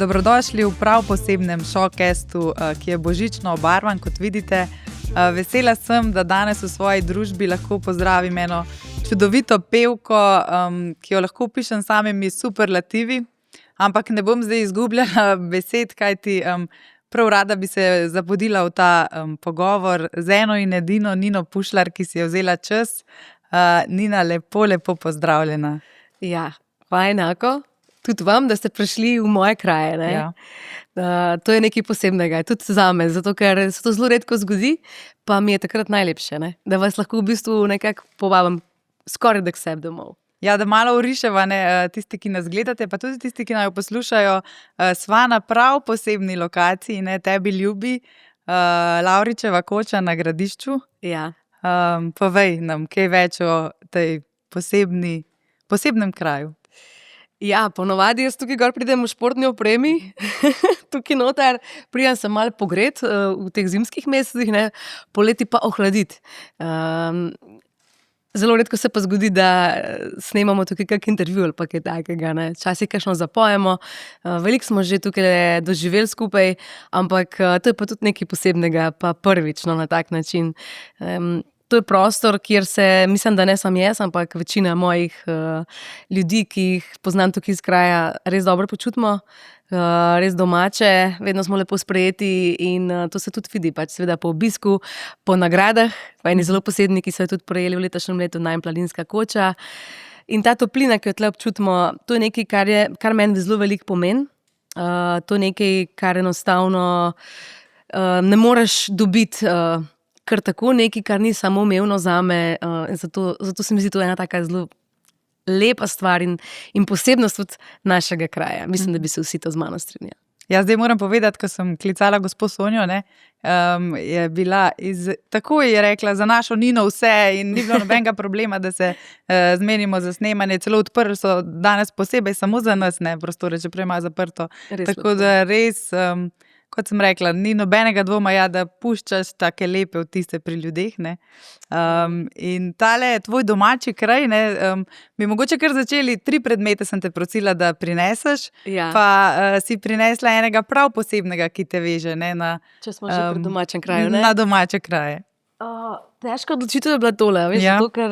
Dobrodošli v prav posebnem showcastu, ki je božično obarvan, kot vidite. Vesela sem, da danes v svoji družbi lahko pozdravim eno čudovito pevko, ki jo lahko opišem s samimi superlativi, ampak ne bom zdaj izgubljala besed, kajti prav rada bi se zapodila v ta pogovor z eno in edino Nino Pušlar, ki si je vzela čas. Nina, lepo pozdravljena. Ja, pa enako. Tudi vam, da ste prišli v moje kraje. Ne? Ja. To je nekaj posebnega, tudi zame, zato ker se to zelo redko zgodi, pa mi je takrat najlepše, ne? Da vas lahko v bistvu nekako povabim skoraj da k sebi domov. Ja, da malo oriševa, tisti, ki nas gledate, pa tudi tisti, ki naj poslušajo, sva na prav posebni lokaciji, ne, tebi ljubi, Lavričeva koča na Gradišču. Ja. Povej nam kaj več o tej posebnem kraju. Ja, ponovadi jaz tukaj gor pridem v športni opremi, tukaj noter pridem se malo pogret v teh zimskih mesecih, ne, poleti pa ohladiti. Zelo redko se pa zgodi, da snemamo tukaj kak intervju ali pa kaj takega, ne. Včasih kakšno zapojemo, veliko smo že tukaj doživeli skupaj, ampak to je pa tudi nekaj posebnega, pa prvič, no, na tak način. To je prostor, kjer se, mislim, da ne sam jaz, ampak večina mojih ljudi, ki jih poznam tukaj iz kraja, res dobro počutimo, res domače, vedno smo lepo sprejeti in to se tudi vidi, pač seveda po obisku, po nagradah, pa eni zelo posebni, ki so jo tudi prejeli v letošnjem letu, Najin planinska koča. In ta toplina, ki jo tle občutimo, to je nekaj, kar meni zelo veliko pomeni. To je nekaj, kar enostavno ne moreš dobiti kar tako, nekaj, kar ni samoumevno zame, zato se mi zdi to ena taka zelo lepa stvar in posebnost tudi našega kraja. Mislim, da bi se vsi to z mano strinjali. Ja, zdaj moram povedati, ko sem klicala gospo Sonjo, ne, je bila takoj je rekla za našo Nino vse in ni bilo nobenega problema, da se zmenimo za snemanje. Celo odprli so danes posebej samo za nas, ne, prostore, čeprav ima zaprto. Res tako lepo. da res, kot sem rekla, ni nobenega dvoma, ja, da puščaš take lepe vtise pri ljudeh, ne. In tale tvoj domači kraj, ne, bi mogoče kar začeli, 3 predmete sem te prosila, da prineseš, Ja. pa si prinesla enega prav posebnega, ki te veže, ne, Če smo že pri domačem kraju, ne? na domače kraje. Težka odločitev je bila tole, veš, Ja. zato ker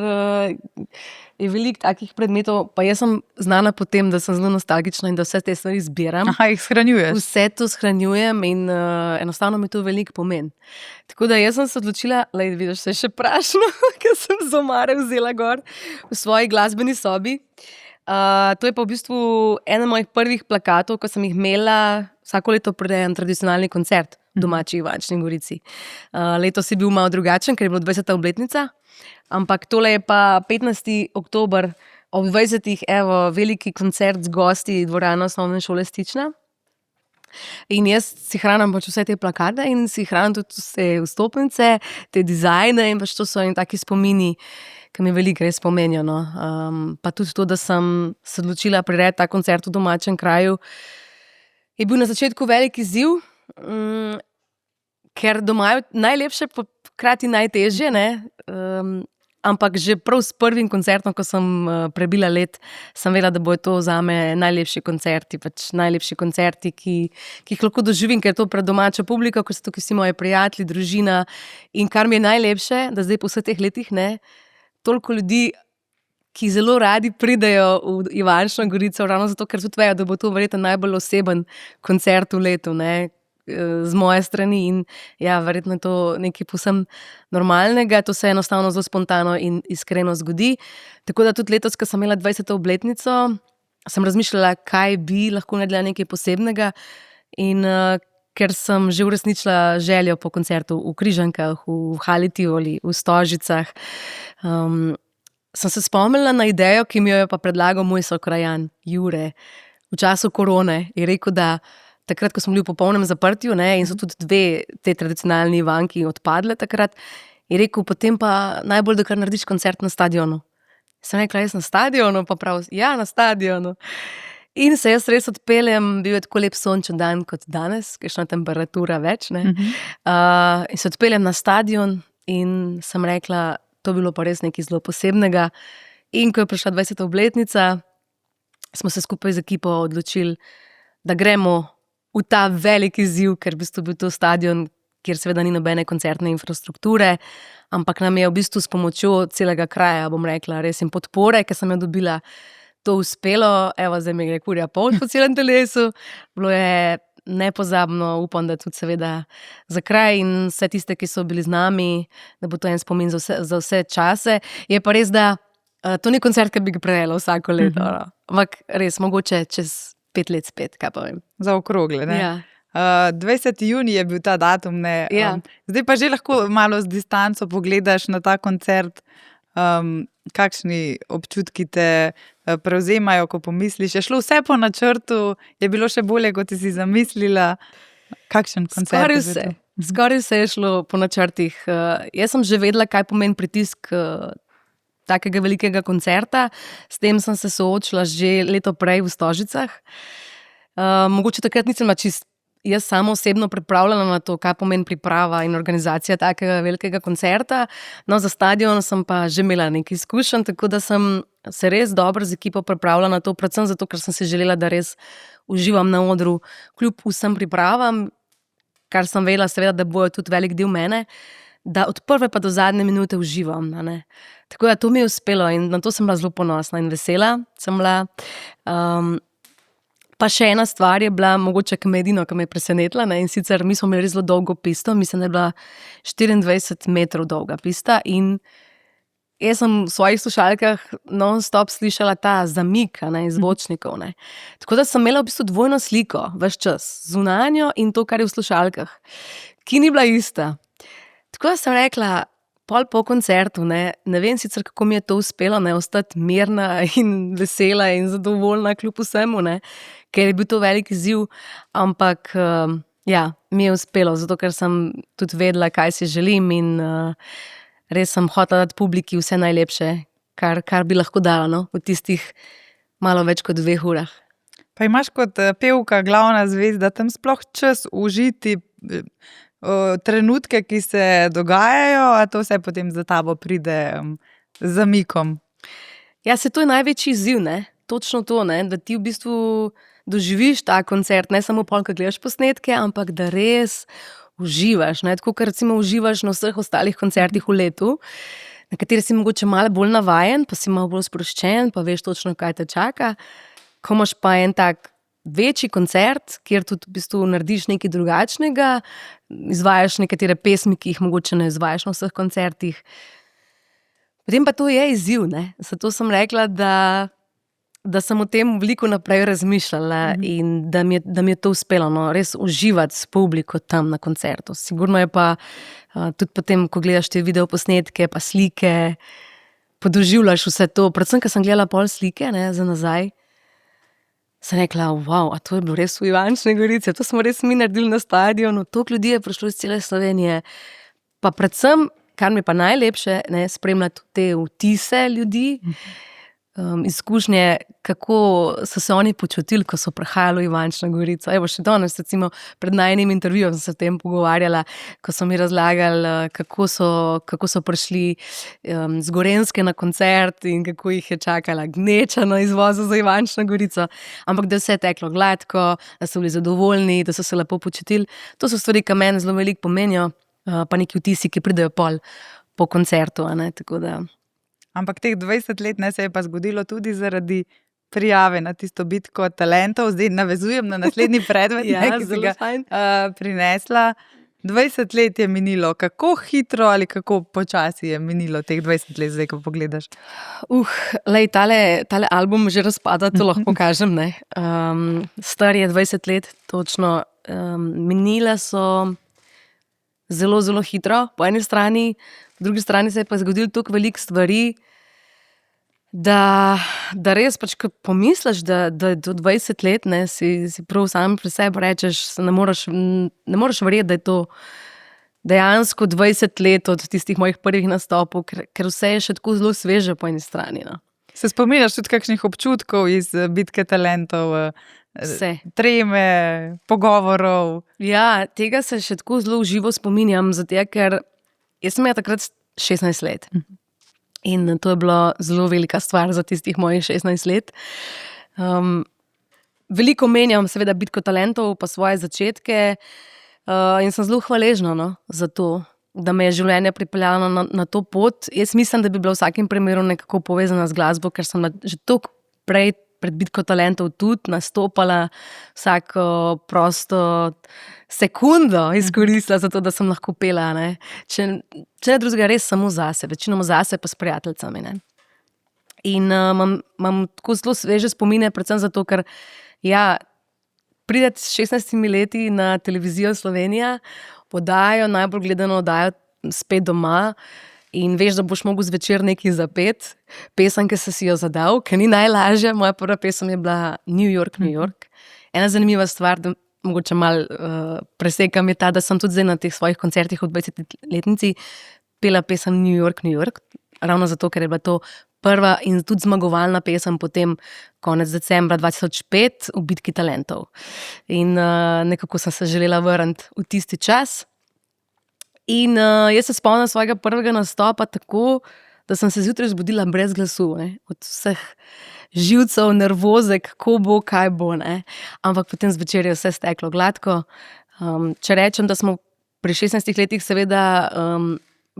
je veliko takih predmetov, pa jaz sem znana po tem, da sem zelo nostalgična in da vse te stvari zbiram. Aha, jih shranjuješ. Vse to shranjujem in enostavno mi to veliko pomeni. Tako da jaz sem se odločila, lej, vidiš, se je še prašno, ker sem z omare vzela gor v svoji glasbeni sobi. To je pa v bistvu eden mojih prvih plakatov, ko sem jih imela, vsako leto pride en tradicionalni koncert v domači Ivančni Gorici. Letos je bil malo drugačen, ker je bilo 20. obletnica, ampak tole je pa 15. oktober ob 20. evo, veliki koncert z gosti dvorana Osnovne šole Stična. In jaz si hranim pač vse te plakate in si hranim tudi vse vstopnice, te dizajne in pač to so eni taki spomini, ki mi veliko res pomenijo, no. Pa tudi to, da sem se odločila prirediti ta koncert v domačem kraju, je bil na začetku velik izziv, ker doma je najlepše, pa hkrati najtežje, ne. Ampak že prav s prvim koncertom, ko sem prebila let, sem vedela, da bojo to zame najlepši koncerti, pač najlepši koncerti, ki jih lahko doživim, ker je to pred domačo publiko, ker so tukaj vsi moji prijatelji, družina. In kar mi je najlepše, da zdaj po vseh teh letih, ne, toliko ljudi, ki zelo radi pridejo v Ivančno Gorico, ravno zato, ker tudi vejo, da bo to verjetno najbolj oseben koncert v letu, ne, z moje strani in ja, verjetno je to nekaj povsem normalnega, to se enostavno zelo spontano in iskreno zgodi. Tako da tudi letos, ko sem imela 20. obletnico, sem razmišljala, kaj bi lahko naredila nekaj posebnega in ker sem že uresničila željo po koncertu v Križankah, v Hali Tivoli, v Stožicah, sem se spomnila na idejo, ki mi jo je pa predlagal moj sokrajan Jure. V času korone je rekel, da takrat, ko smo bili v popolnem zaprtju, ne, in so tudi 2 te tradicionalni Ivanki odpadle takrat, je rekel, potem pa najbolj, da kar narediš koncert na stadionu. Sem rekla, jaz na stadionu, pa prav, ja, na stadionu. In se jaz res odpeljem, bil je tako lep sončen dan kot danes, kakšna temperatura več, ne. In se odpeljem na stadion in sem rekla, to bilo pa res nekaj zelo posebnega. In ko je prišla 20. obletnica, smo se skupaj z ekipo odločili, da gremo v ta velik izziv, ker v bistvu bil to stadion, kjer seveda ni nobene koncertne infrastrukture, ampak nam je v bistvu s pomočjo celega kraja, bom rekla, res in podpore, ker sem jo dobila, to uspelo. Evo, zdaj mi gre kurja polž po celem telesu. Bilo je nepozabno, upam, da tudi seveda za kraj in vse tiste, ki so bili z nami, da bo to en spomin za vse čase. Je pa res, da to ni koncert, ki bi ga prejela vsako leto. Ampak res, mogoče čez 5 let spet, kaj povem. Za okrogle, ne? Ja. 20. junij je bil ta datum, ne? Ja. Zdaj pa že lahko malo z distanco pogledaš na ta koncert. Kakšni občutki te prevzemajo, ko pomisliš? Je šlo vse po načrtu? Je bilo še bolje, kot si zamislila? Kakšen koncert je bil? Skoraj vse je šlo po načrtih. Jaz sem že vedela, kaj pomeni pritisk takega velikega koncerta. S tem sem se soočila že leto prej v Stožicah. Mogoče takrat nisem čist jaz samo osebno pripravljena na to, kaj pomeni priprava in organizacija takega velikega koncerta. No, za stadion sem pa že imela nekaj izkušenj, tako da sem se res dobro z ekipo pripravila na to, predvsem zato, ker sem si želela, da res uživam na odru, kljub vsem pripravam, kar sem vedela, seveda, da bojo tudi velik del mene, da od prve pa do zadnje minute uživam. Tako da to mi je uspelo in na to sem bila zelo ponosna in vesela sem bila. Pa še ena stvar je bila, mogoče edino, ki me je presenetila, in sicer mi smo imeli res zelo dolgo pisto, mislim, da je bila 24 metrov dolga pista in jaz sem v svojih slušalkah non-stop slišala ta zamik zvočnikov. Tako da sem imela v bistvu dvojno sliko ves čas, zunanjo in to, kar je v slušalkah, ki ni bila ista. Tako da sem rekla, pol po koncertu, ne vem sicer, kako mi je to uspelo, ostati mirna in vesela in zadovoljna kljub vsemu, ker je bil to velik izziv, ampak ja, mi je uspelo, zato ker sem tudi vedela, kaj si želim in res sem hotela dati publiki vse najlepše, kar bi lahko dala v tistih malo več kot 2 urah. Pa imaš kot pevka, glavna zvezda, tam sploh čas užiti trenutke, ki se dogajajo, a to vse potem za tabo pride z zamikom? Ja, to je največji izziv, točno to, da ti v bistvu doživiš ta koncert, ne samo pol, ko gledaš posnetke, ampak da res uživaš, tako kot recimo uživaš na vseh ostalih koncertih v letu, na kateri si mogoče malo bolj navajen, pa si malo bolj sproščen, pa veš točno, kaj te čaka. Ko imaš pa en tak večji koncert, kjer tudi v bistvu narediš nekaj drugačnega, izvajaš nekatere pesmi, ki jih mogoče ne izvajaš na vseh koncertih. Potem pa to je izziv, zato sem rekla, da sem o tem veliko naprej razmišljala in da mi je to uspelo, res uživati s publiko tam na koncertu. Sigurno je pa tudi potem, ko gledaš te videoposnetke pa slike, podoživljaš vse to. Predvsem, ko sem gledala pol slike za nazaj, sem rekla, wow, a to je bilo res v Ivančni Gorici, to smo res mi naredili na stadionu, toliko ljudi je prišlo iz cele Slovenije. Pa predvsem, kar mi pa najlepše, spremljati te vtise ljudi, izkušnje, kako so se oni počutili, ko so prihajali v Ivančno Gorico. Evo, še danes, recimo, pred najnim intervjujem sem se o tem pogovarjala, ko so mi razlagali, kako so prišli z Gorenjske na koncert in kako jih je čakala gneča na izvozu za Ivančno Gorico. Ampak da vse je teklo gladko, da so bili zadovoljni, da so se lepo počutili. To so stvari, ki meni zelo veliko pomenijo, pa neki vtisi, ki pridejo po koncertu, tako da. Ampak teh 20 let se je pa zgodilo tudi zaradi prijave na tisto bitko talentov. Zdaj navezujem na naslednji predmet, ki si ga prinesla. 20 let je minilo. Kako hitro ali kako počasi je minilo teh 20 let, zdaj, ko pogledaš? Tale album že razpada, to lahko kažem. Star je 20 let, točno. Minile so zelo, zelo hitro, po eni strani, po drugi strani se je pa zgodilo toliko veliko stvari, da res pač, ko pomisliš, da do 20 let si prav sam pri sebi rečeš, ne moreš verjeti, da je to dejansko 20 let od tistih mojih prvih nastopov, ker vse je še tako zelo sveže po eni strani. Se spominjaš tudi kakšnih občutkov iz bitke talentov? Vse. Treme, pogovorov. Ja, tega se še tako zelo živo spominjam, zato ker jaz sem imela takrat 16 let. In to je bila zelo velika stvar za tistih mojih 16 let. veliko menjam, seveda, bitko talentov, pa svoje začetke, in sem zelo hvaležna, no, za to, da me je življenje pripeljalo na to pot. Jaz mislim, da bi bila v vsakem primeru nekako povezana z glasbo, ker sem že toliko prej pred bitko talentov tudi nastopala, vsako prosto sekundo izkoristila za to, da sem lahko pela, ne. Če ne drugega, res samo zase, večinoma zase, pa s prijateljicami, ne. In imam tako zelo sveže spomine, predvsem zato, ker prideti s 16 leti na televizijo Slovenija, podajo, najbolj gledano oddajo Spet doma, in veš, da boš mogel zvečer nekaj zapeti, pesem, ki si jo zadal, ker ni najlažja. Moja prva pesem je bila New York, New York. Ena zanimiva stvar, da mogoče malo presekam, je ta, da sem tudi zdaj na teh svojih koncertih v 20-letnici pela pesem New York, New York, ravno zato, ker je bila to prva in tudi zmagovalna pesem potem konec decembra 2005 v bitki talentov. In nekako sem se želela vrniti v tisti čas. In jaz se spomnim svojega prvega nastopa tako, da sem se zjutraj zbudila brez glasu, ne? Od vseh živcev, nervoze, kako bo, kaj bo, ne? Ampak potem zvečer je vse steklo gladko. Če rečem, da smo pri 16 letih seveda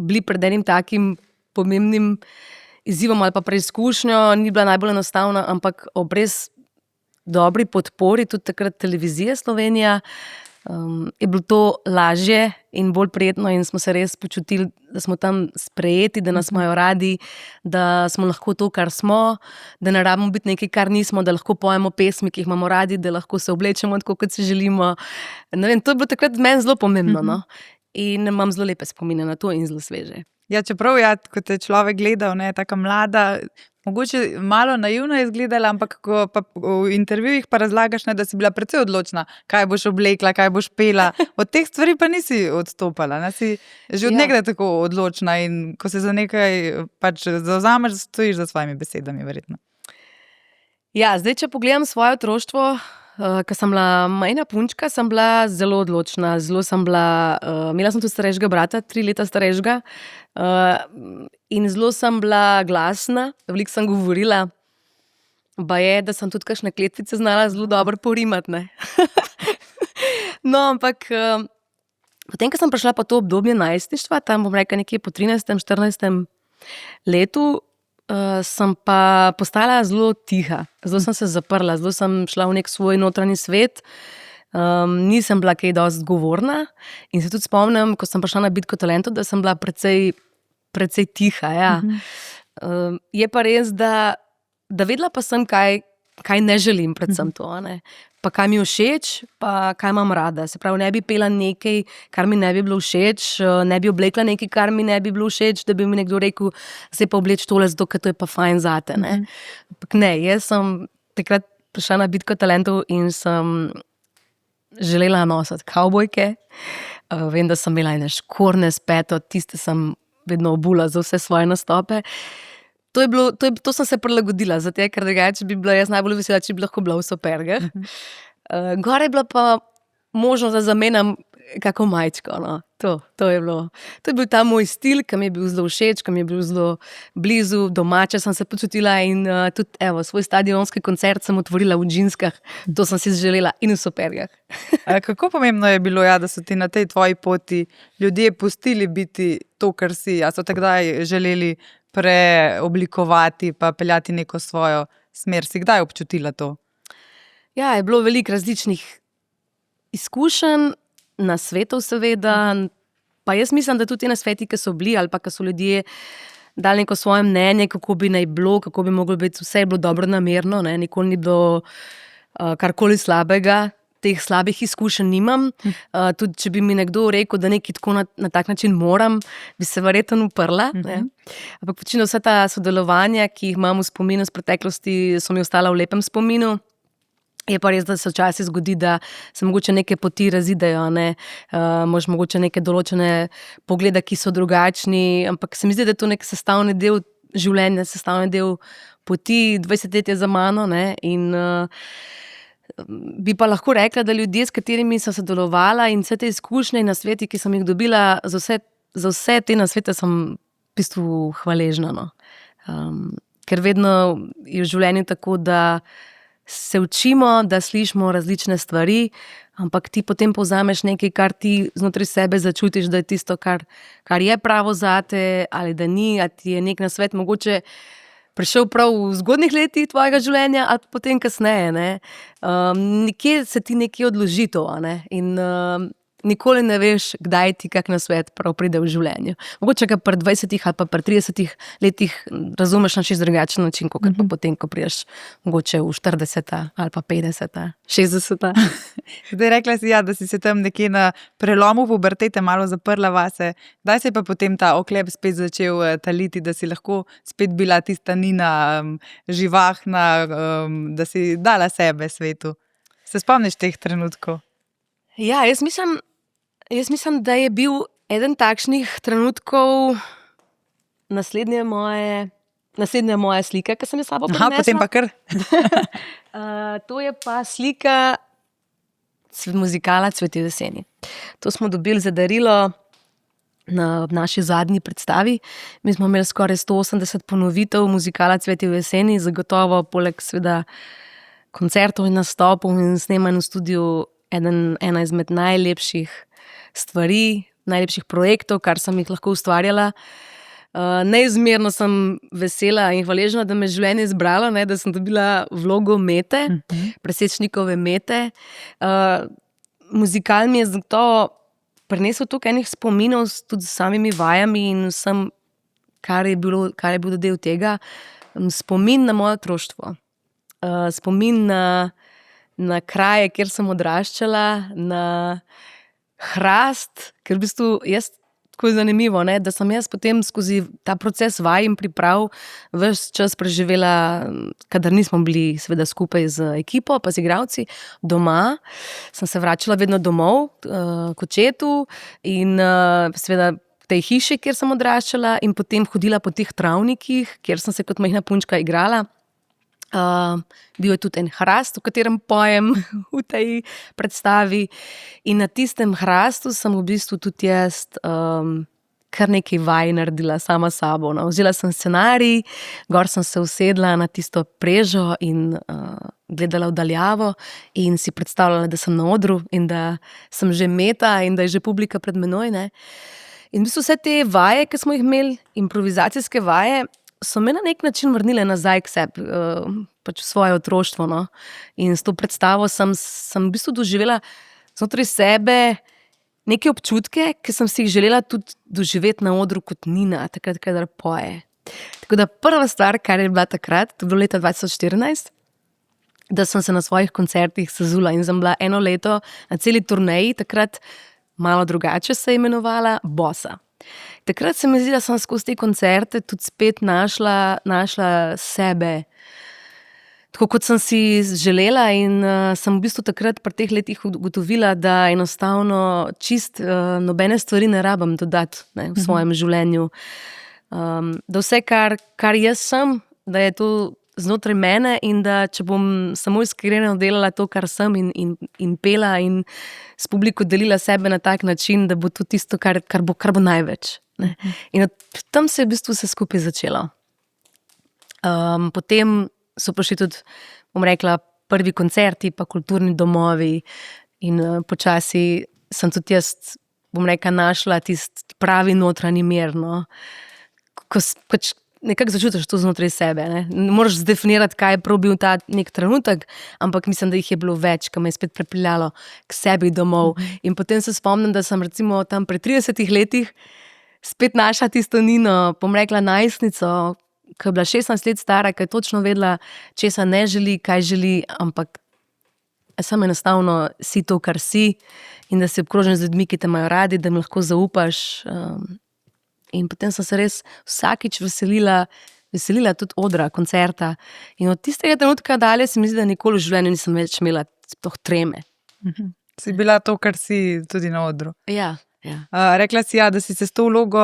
bili pred enim takim pomembnim izzivom ali pa preizkušnjo, ni bila najbolj enostavna, ampak ob res dobri podpori, tudi takrat televizije Slovenija, je bilo to lažje in bolj prijetno in smo se res počutili, da smo tam sprejeti, da nas imajo radi, da smo lahko to, kar smo, da ne rabimo biti nekaj, kar nismo, da lahko pojemo pesmi, ki jih imamo radi, da lahko se oblečemo tako, kot si želimo. Ne vem, to je bilo takrat meni zelo pomembno, no? In imam zelo lepe spomine na to in zelo sveže. Ja, čeprav ko te človek gledal, ne, taka mlada, mogoče malo naivno je izgledala, ampak ko pa v intervjujih pa razlagaš, ne, da si bila precej odločna, kaj boš oblekla, kaj boš pela. Od teh stvari pa nisi odstopala, ne? Si že od nekdaj tako odločna in ko se za nekaj pač zavzameš, stojiš za svojimi besedami, verjetno. Ja, zdaj, če pogledam svoje otroštvo, ko sem bila majhna punčka, sem bila zelo odločna, imela sem tudi starejšega brata, 3 leta starejšega, in zelo sem bila glasna, veliko sem govorila, baje, da sem tudi kakšne kletvice znala zelo dobro porimati, ne. No, ampak potem, ko sem prišla pa to obdobje najstništva, tam bom rekla nekje po 13. 14. letu, sem pa postala zelo tiha, zelo sem se zaprla, zelo sem šla v nek svoj notranji svet, nisem bila kaj dosti govorna in se tudi spomnim, ko sem prišla na bitko talentov, da sem bila precej tiha, ja. Je pa res, da vedela pa sem, kaj ne želim, predvsem to, ne. Pa kaj mi je všeč, pa kaj imam rada. Se pravi, ne bi pela nekaj, kar mi ne bi bilo všeč, ne bi oblekla nekaj, kar mi ne bi bilo všeč, da bi mi nekdo rekel, zdaj pa obleč tole, zato ker to je pa fajn zate, ne. Ampak ne, jaz sem takrat prišla na bitko talentov in sem želela nositi kavbojke. Vem, da sem imela ene škorne s peto, tiste sem vedno obula za vse svoje nastope. To sem se prilagodila, zato ker drugače bi bila jaz najbolj vesela, če bi lahko bila v supergah. Gore je bila pa možnost, da zamenjam kako majčko, no. To je bil ta moj stil, ki mi je bil zelo všeč, ki mi je bil zelo blizu, domače sem se počutila in tudi, svoj stadionski koncert sem otvorila v džinskah, to sem si želela in v supergah. Kako pomembno je bilo, da so ti na tej tvoji poti ljudje pustili biti to, kar si, a so te kdaj želeli preoblikovati pa peljati neko svojo smer? Si kdaj občutila to? Ja, je bilo veliko različnih izkušenj, nasvetov seveda, pa jaz mislim, da tudi te nasveti, ki so bili ali pa ki so ljudje dali neko svoje mnenje, kako bi naj bilo, kako bi moglo biti, vse je bilo dobro namerno, ne, nikoli ni bilo karkoli slabega. Teh slabih izkušenj nimam. Tudi če bi mi nekdo rekel, da nekaj tako na tak način moram, bi se verjetno uprla. Ampak večino vsa ta sodelovanja, ki jih imam v spominu z preteklosti, so mi ostala v lepem spominu. Je pa res, da se včasih zgodi, da se mogoče neke poti razidejo, ne. Imaš mogoče neke določene poglede, ki so drugačni, ampak se mi zdi, da je to nek sestavni del življenja, sestavni del poti, 20 let je za mano, ne, in bi pa lahko rekla, da ljudje, s katerimi sem sodelovala in vse te izkušnje in nasveti, ki sem jih dobila, za vse te nasvete sem v bistvu hvaležna, no. Ker vedno je v življenju tako, da se učimo, da slišimo različne stvari, ampak ti potem povzameš nekaj, kar ti znotraj sebe začutiš, da je tisto, kar je pravo zate, ali da ni, ali ti je nek nasvet mogoče prišel prav v zgodnjih letih tvojega življenja, ali potem kasneje. Ne? Nekje se ti nekje odloži to, ne? In nikoli ne veš, kdaj ti kak nasvet prav pride v življenju. Mogoče ga pri 20 ali pa pri 30 letih razumeš na čisto drugačen način, kot pa potem, ko priješ mogoče v 40 ali pa 50, 60. Zdaj rekla si, da si se tam nekje na prelomu pubertete malo zaprla vase. Kdaj se je pa potem ta oklep spet začel taliti, da si lahko spet bila tista Nina živahna, da si dala sebe svetu? Se spomniš teh trenutkov? Ja, jaz mislim, da je bil eden takšnih trenutkov naslednja moja slika, ki sem jo s sabo prinesla. Potem pa kar. To je pa slika muzikala Cvetje v jeseni. To smo dobili za darilo na naši zadnji predstavi. Mi smo imeli skoraj 180 ponovitev muzikala Cvetje v jeseni, zagotovo poleg seveda koncertov in nastopov in snemanj v studiu ena izmed najlepših stvari, najlepših projektov, kar sem jih lahko ustvarjala. Neizmerno sem vesela in hvaležna, da me je življenje izbralo, da sem dobila vlogo Mete, Presečnikove Mete. Muzikal mi je zato prinesel toliko enih spominov tudi s samimi vajami in vsem, kar je bilo del tega. Spomin na moje otroštvo. Spomin na kraje, kjer sem odraščala, na hrast, ker v bistvu jaz, tako je zanimivo, da sem jaz potem skozi ta proces vaj in priprav ves čas preživela, kadar nismo bili seveda skupaj z ekipo, pa z igralci, doma. Sem se vračala vedno domov, k očetu in seveda v tej hiši, kjer sem odraščala in potem hodila po teh travnikih, kjer sem se kot majhna punčka igrala. Bil je tudi en hrast, v katerem pojem v tej predstavi in na tistem hrastu sem v bistvu tudi jaz kar nekaj vaj naredila sama s sabo. Vzela sem scenarij, gor sem se usedla na tisto prežo in gledala v daljavo in si predstavljala, da sem na odru in da sem že Meta in da je že publika pred menoj. Ne? In v bistvu vse te vaje, ki smo jih imeli, improvizacijske vaje, so me na nek način vrnile nazaj k sebi, pač v svoje otroštvo. No? In s to predstavo sem v bistvu doživela znotraj sebe neke občutke, ki sem si jih želela tudi doživeti na odru kot Nina, takrat, kadar poje. Tako da prva stvar, kar je bila takrat, to je bilo leta 2014, da sem se na svojih koncertih sezula in sem bila eno leto na celi turneji, takrat malo drugače se je imenovala, Bossa. Takrat se mi zdi, da sem skozi te koncerte tudi spet našla sebe, tako kot sem si želela in sem v bistvu takrat pri teh letih ugotovila, da enostavno čist nobene stvari ne rabim dodati v svojem življenju. Da vse, kar jaz sem, da je to znotraj mene in da če bom samo iskreno delala to, kar sem in pela in s publiko delila sebe na tak način, da bo to tisto, kar bo največ. Ne? In tam se je v bistvu vse skupaj začelo. Potem so prišli tudi, bom rekla, prvi koncerti, pa kulturni domovi in počasi sem tudi jaz, bom rekla, našla tisti pravi notranji mir, no. Ko pač nekako začutiš to znotraj sebe. Ne moreš zdefinirati, kaj je prav bil ta nek trenutek, ampak mislim, da jih je bilo več, ki me je spet pripeljalo k sebi domov. In potem se spomnim, da sem recimo tam pri 30 letih spet našla tisto Nino, bom rekla, najstnico, ki je bila 16 let stara, ki je točno vedela, česa ne želi, kaj želi, ampak samo enostavno si to, kar si in da si obkrožen z ljudmi, ki te imajo radi, da jim lahko zaupaš. In potem sem se res vsakič veselila tudi odra, koncerta. In od tistega trenutka dalje se mi zdi, da nikoli v življenju nisem več imela toh treme. Si bila to, kar si tudi na odru. Ja. Rekla si, da si se s to vlogo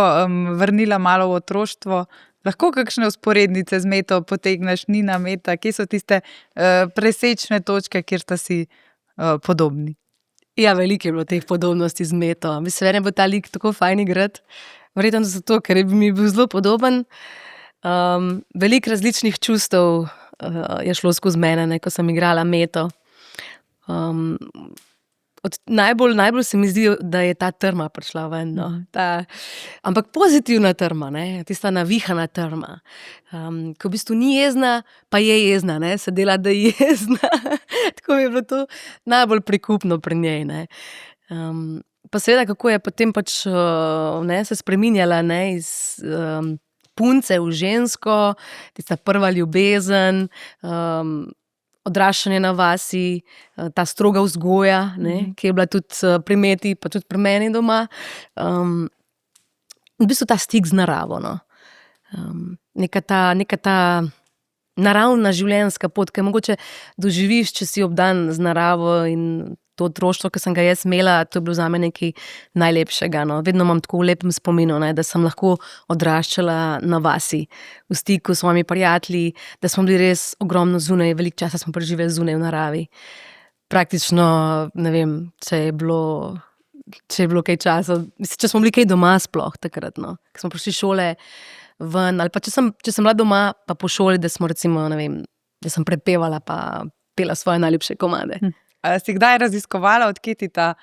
vrnila malo v otroštvo. Lahko kakšne vzporednice z Meto potegneš, Nina, Meta, kje so tiste presečne točke, kjer sta si podobni? Ja, veliko je bilo teh podobnosti z Meto. Mislim, da bo ta lik tako fajn igrati. Verjetno zato, ker mi je bil zelo podoben. Veliko različnih čustev je šlo skozi mene, ne, ko sem igrala Meto. Najbolj se mi zdi, da je ta trma prišla ven. No. Ampak pozitivna trma, ne? Tista navihana trma. Ko v bistvu ni jezna, pa je jezna, ne? Se dela, da je jezna. Tako mi je bilo to najbolj prikupno pri njej. Ne? Pa seveda, kako je potem pač, ne, se spreminjala, ne, iz punce v žensko, tista prva ljubezen, odraščanje na vasi, ta stroga vzgoja, ne, ki je bila tudi pri Meti, pa tudi pri meni doma. V bistvu ta stik z naravo. No. Neka ta naravna življenjska pot, ki mogoče doživiš, če si obdan z naravo, in to otroštvo, ki sem ga jaz imela, to je bilo zame nekaj najlepšega. No. Vedno imam tako v lepem spominu, ne, da sem lahko odraščala na vasi, v stiku s svojimi prijatelji, da smo bili res ogromno zunaj, veliko časa smo preživeli zunaj v naravi. Praktično, ne vem, če je bilo kaj časa, če smo bili kaj doma sploh takrat, no. Ko smo prišli šole ven, ali pa če sem bila doma, pa po šoli, da smo recimo, ne vem, da sem prepevala pa pela svoje najljubše komade. A si kdaj raziskovala, odkje ti ta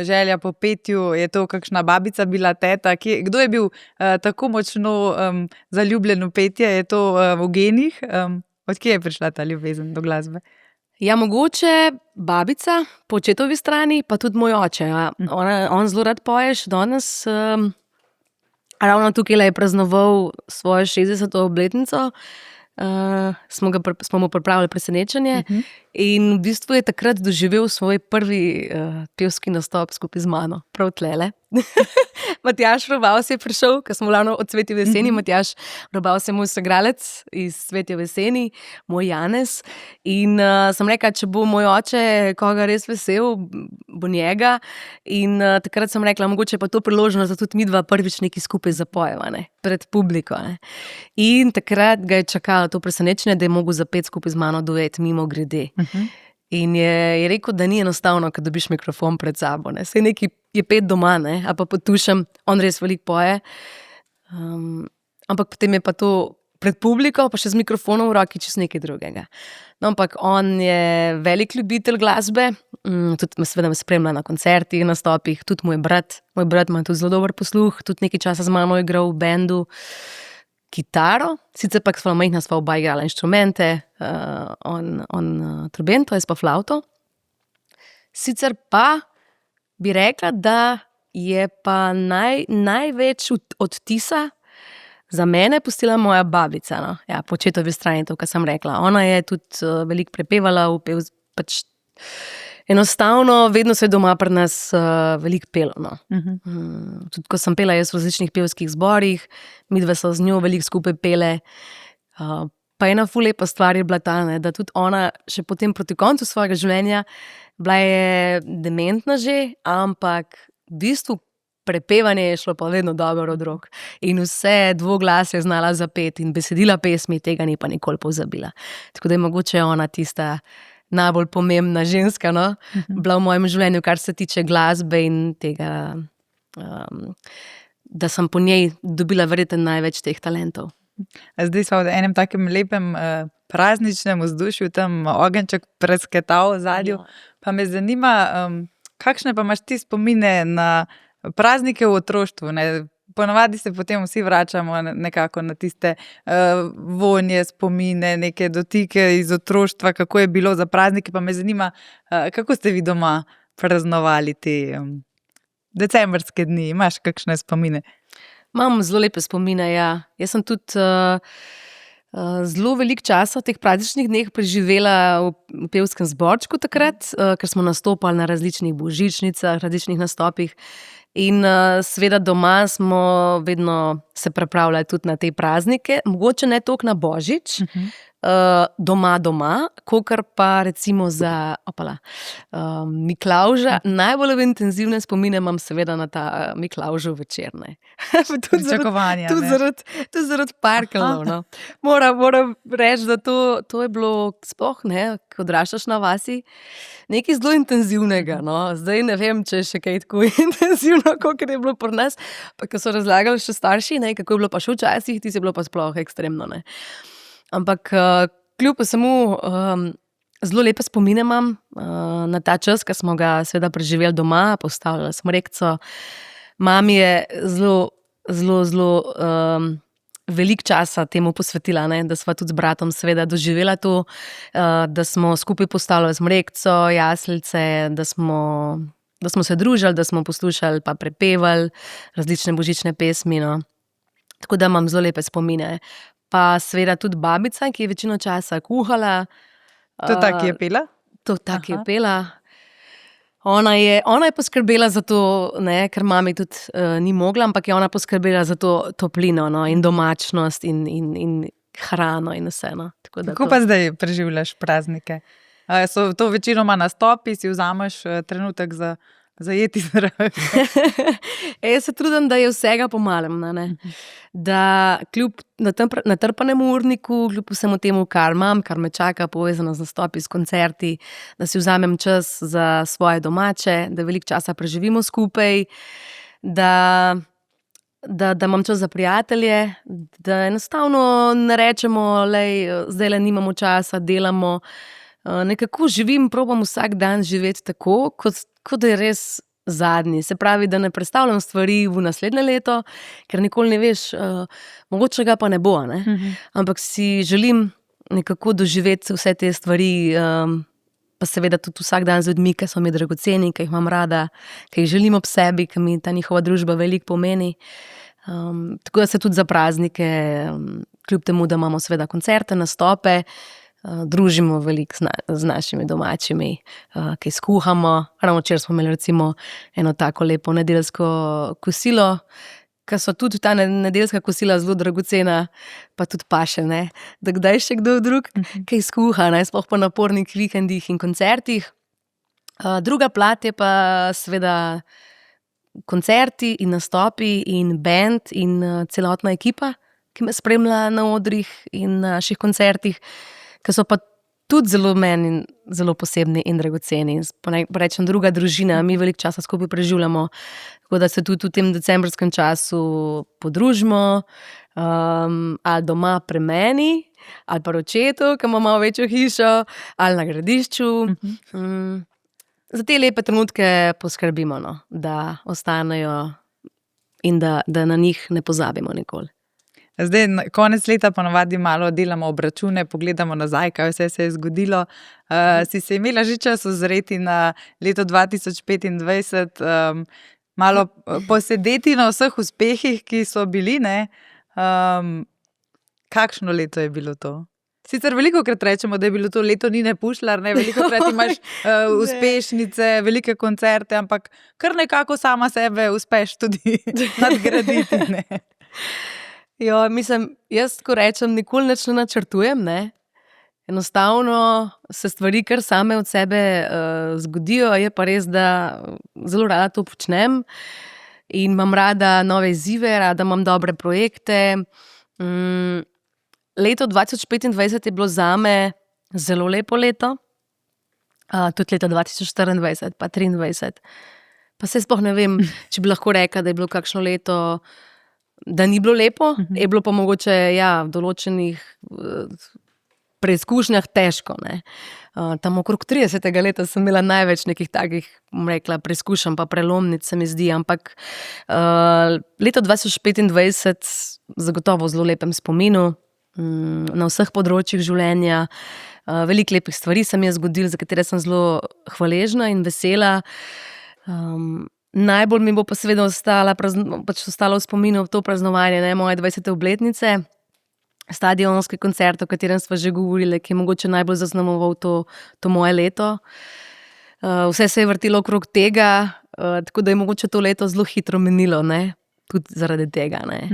želja po petju? Je to kakšna babica bila, teta? Kdo je bil tako močno zaljubljen v petje? Je to v genih? Odkje je prišla ta ljubezen do glasbe? Ja, mogoče babica po očetovi strani, pa tudi moj oče. Ja. On zelo rad poje še danes. Ravno tukaj je praznoval svojo 60. obletnico. Smo mu pripravili presenečenje in v bistvu je takrat doživel svoj prvi pevski nastop skupaj z mano, prav tlele. Matjaž Robavs je prišel, ko smo ravno od Cvetje v jeseni. Matjaž Robavs je moj soigralec iz Cvetje v jeseni, moj Janez. In sem rekla, če bo moj oče koga res vesel, bo njega. In takrat sem rekla, mogoče pa to priložnost, da tudi midva prvič nekaj skupaj zapojeva, ne, pred publiko. Ne. In takrat ga je čakalo to presenečenje, da je mogel zapeti skupaj z mano duet Mimogrede. In je rekel, da ni enostavno, ko dobiš mikrofon pred sabo. Ne. Saj nekaj je pet doma, ne, a pa potušem, on res veliko poje. Ampak potem je pa to pred publiko, pa še z mikrofonom v roki, čez nekaj drugega. No, ampak on je velik ljubitelj glasbe, tudi seveda me spremlja na koncertih, nastopih, tudi moj brat ima tudi zelo dober posluh, tudi nekaj časa z mano igral v bendu kitaro, sicer pa sva majhna, sva oba igrala inštrumente, on trobento, jaz pa flavto. Sicer pa bi rekla, da je pa največ odtisa za mene pustila moja babica. No? Ja, po očetovi strani, to, kar sem rekla. Ona je tudi veliko prepevala, pač enostavno, vedno se je doma pri nas veliko pelo. No. Tudi ko sem pela jaz v različnih pevskih zborih, midve so z njo veliko skupaj pele. Pa ena ful lepa stvar je bila ta, ne, da tudi ona še potem proti koncu svojega življenja bila je dementna že, ampak v bistvu prepevanje je šlo pa vedno dobro od rok. In vse dvoglas je znala zapeti in besedila pesmi, tega ni pa nikoli pozabila. Tako da je mogoče ona tista najbolj pomembna ženska, no, bila v mojem življenju, kar se tiče glasbe in tega, da sem po njej dobila verjetno največ teh talentov. Zdaj smo v enem takem lepem prazničnem vzdušju, tam ogenjček presketal v zadju. Pa me zanima, kakšne pa imaš ti spomine na praznike v otroštvu? Ne? Ponavadi se potem vsi vračamo nekako na tiste vonje, spomine, neke dotike iz otroštva, kako je bilo za praznike. Pa me zanima, kako ste vi doma praznovali te decembrske dni? Imaš kakšne spomine? Imam zelo lepe spomine, ja. Jaz sem tudi zelo veliko časa v teh prazničnih dneh preživela v pevskem zborčku takrat, ker smo nastopali na različnih božičnicah, različnih nastopih. In seveda doma smo vedno se pripravljali tudi na te praznike, mogoče ne toliko na božič, doma, kakor pa recimo za Miklavža. Najbolj intenzivne spomine imam seveda na ta Miklavžev večer. Pričakovanja. Tudi zaradi parkeljnov. No. Moram reči, da to je bilo sploh, ne, ko odraščaš na vasi, nekaj zelo intenzivnega. No. Zdaj ne vem, če je še kaj tako intenzivno, kot je bilo pri nas. Pa ko so razlagali še starši, ne, kako je bilo pa še včasih, ti je bilo pa sploh ekstremno. Ne. Ampak kljub vsemu zelo lepe spomine imam na ta čas, ki smo ga seveda preživeli doma, postavljali smo rekco. Mami je zelo veliko časa temu posvetila, ne? Da sva tudi z bratom seveda doživela to, da smo skupaj postavljali smrekco, jaslice, da smo se družili, da smo poslušali pa prepevali različne božične pesmi. No. Tako da imam zelo lepe spomine. Pa seveda tudi babica, ki je večino časa kuhala. To ta, ki je pela? To ta, ki je pela. Ona je poskrbela za to, ne, ker mami tudi ni mogla, ampak je ona poskrbela za to toplino, no, in domačnost in hrano in vse. No. Kako pa zdaj preživljaš praznike? So to večinoma nastopi, si vzameš trenutek za jeti zraven? Jaz se trudim, da je vsega po malem. Da kljub natrpanemu urniku, kljub vsemu temu, kar imam, kar me čaka, povezano z nastopi, s koncerti, da si vzamem čas za svoje domače, da veliko časa preživimo skupaj, da imam čas za prijatelje, da enostavno ne rečemo, zdaj nimamo časa, delamo. Nekako živim, probam vsak dan živeti tako, kot da je res zadnji. Se pravi, da ne predstavljam stvari v naslednje leto, ker nikoli ne veš, mogoče ga pa ne bo. Ne? Ampak si želim nekako doživeti vse te stvari, pa seveda tudi vsak dan z ljudmi, ki so mi dragoceni, ki jih imam rada, ki jih želim ob sebi, ki mi ta njihova družba veliko pomeni. Tako da se tudi za praznike, kljub temu, da imamo seveda koncerte, nastope, družimo veliko z našimi domačimi, ki skuhamo. Ravno včeraj smo imeli recimo eno tako lepo nedeljsko kosilo, ki so tudi ta nedeljska kosila zelo dragocena, pa tudi paše, ne? Da kdaj še kdo drug kaj skuha, ne? Sploh po napornih vikendih in koncertih. Druga plat je pa seveda koncerti in nastopi in band in celotna ekipa, ki me spremlja na odrih in na naših koncertih, ki so pa tudi meni zelo posebni in dragoceni. Rečem, druga družina, mi veliko časa skupaj preživljamo, tako da se tudi v tem decembrskem času podružimo, ali doma pri meni, ali pa očetu, ki ima malo večjo hišo, ali na gradišču. Za te lepe trenutke poskrbimo, no, da ostanejo in da na njih ne pozabimo nikoli. Zdaj, konec leta ponovadi malo delamo obračune, pogledamo nazaj, kaj vse se je zgodilo. Si se imela že čas ozreti na leto 2025, malo posedeti na vseh uspehih, ki so bili, ne? Kakšno leto je bilo to? Sicer velikokrat rečemo, da je bilo to leto Nine Pušlar, ne? Velikokrat imaš uspešnice, velike koncerte, ampak kar nekako sama sebe uspeš tudi nadgraditi, ne? Jo, mislim, jaz, ko rečem, nikoli nič ne načrtujem, ne. Enostavno se stvari kar same od sebe zgodijo, je pa res, da zelo rada to počnem in imam rada nove izzive, rada imam dobre projekte. Leto 2025 je bilo zame zelo lepo leto, tudi leto 2024 pa 2023. Pa se sploh ne vem, če bi lahko rekla, da je bilo kakšno leto, da ni bilo lepo, je bilo pa mogoče v določenih preizkušnjah težko. Ne. Tam okrog 30. leta sem imela največ nekih takih, rekla, preizkušenj pa prelomnic, se mi zdi, ampak leto 2025 zagotovo v zelo lepem spominu, na vseh področjih življenja, veliko lepih stvari se mi je zgodilo, za katere sem zelo hvaležna in vesela. Najbolj mi bo pa seveda ostalo v spominu to praznovanje, ne, moje 20. obletnice, stadionski koncert, o katerem sva že govorili, ki je mogoče najbolj zaznamoval to moje leto. Vse se je vrtelo okrog tega, tako da je mogoče to leto zelo hitro minilo, ne, tudi zaradi tega, ne.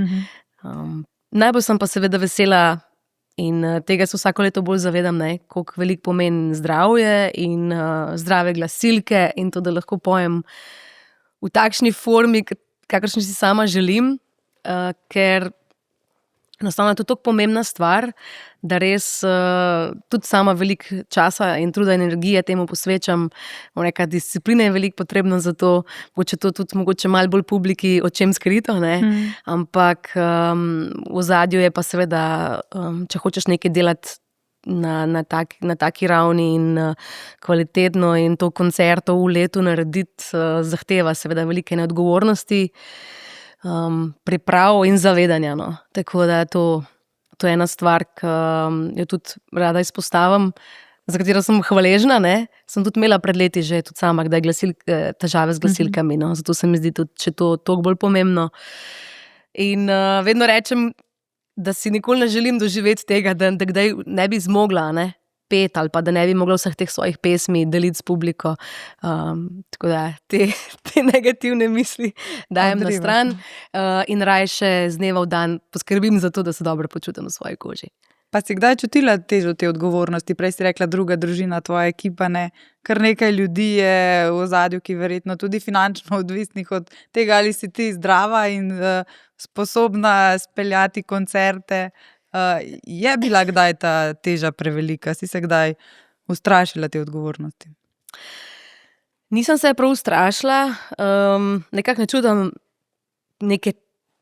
Najbolj sem pa seveda vesela in tega se vsako leto bolj zavedam, ne, koliko veliko pomeni zdravje in zdrave glasilke in to, da lahko pojem v takšni formi, kakršni si sama želim, ker enostavno je to tako pomembna stvar, da res tudi sama veliko časa in truda in energije temu posvečam. Neka disciplina je veliko potrebna za to, to tudi mogoče malo bolj publiki očem skrito, ne? Ampak v ozadju je pa seveda, če hočeš nekaj delati na taki ravni in kvalitetno in to koncertov v letu narediti, zahteva seveda velike neodgovornosti, priprav in zavedanja. No. Tako da to je ena stvar, ki jo tudi rada izpostavim, za katero sem hvaležna. Ne. Sem tudi imela pred leti že tudi sama, kdaj težave z glasilkami. No. Zato se mi zdi tudi, če to toliko bolj pomembno. In vedno rečem, da si nikoli ne želim doživeti tega, da kdaj ne bi zmogla pet ali pa da ne bi mogla vseh teh svojih pesmi deliti s publiko. Tako da te negativne misli dajem na stran in raje še z dneva v dan poskrbim za to, da se dobro počutim v svoji koži. Pa si kdaj čutila težo te odgovornosti? Prej si rekla druga družina, tvoja ekipa, ne? Kar nekaj ljudi je v ozadju, ki verjetno tudi finančno odvisnih od tega, ali si ti zdrava in sposobna speljati koncerte. Je bila kdaj ta teža prevelika? Si se kdaj ustrašila te odgovornosti? Nisem se prav ustrašila. Nekako ne čutim neke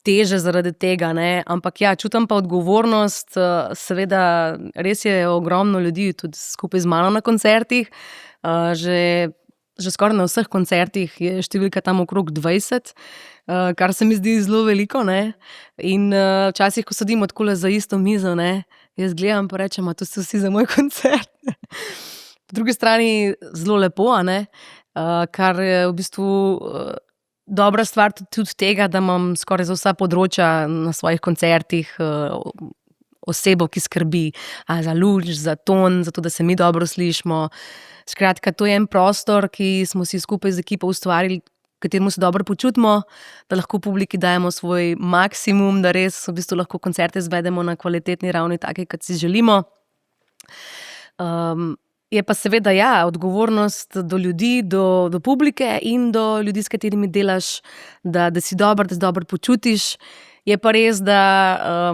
teže zaradi tega, ne? Ampak ja, čutim pa odgovornost. Seveda, res je ogromno ljudi tudi skupaj z mano na koncertih. Že skoraj na vseh koncertih je številka tam okrog 20, kar se mi zdi zelo veliko. Ne? In včasih, ko sedimo takole za isto mizo, ne? Jaz gledam pa rečem, to so vsi za moj koncert. Po drugi strani zelo lepo, kar je v bistvu dobra stvar tudi tega, da imam skoraj za vsa področja na svojih koncertih osebo, ki skrbi za luč, za ton, za to, da se mi dobro slišimo. Skratka, to je en prostor, ki smo si skupaj z ekipo ustvarili, v katerem se dobro počutimo, da lahko publiki dajemo svoj maksimum, da res v bistvu lahko koncerte izvedemo na kvalitetni ravni, take, kot si želimo. Je pa seveda odgovornost do ljudi, do publike in do ljudi, s katerimi delaš, da si dober, da se dobro počutiš. Je pa res, da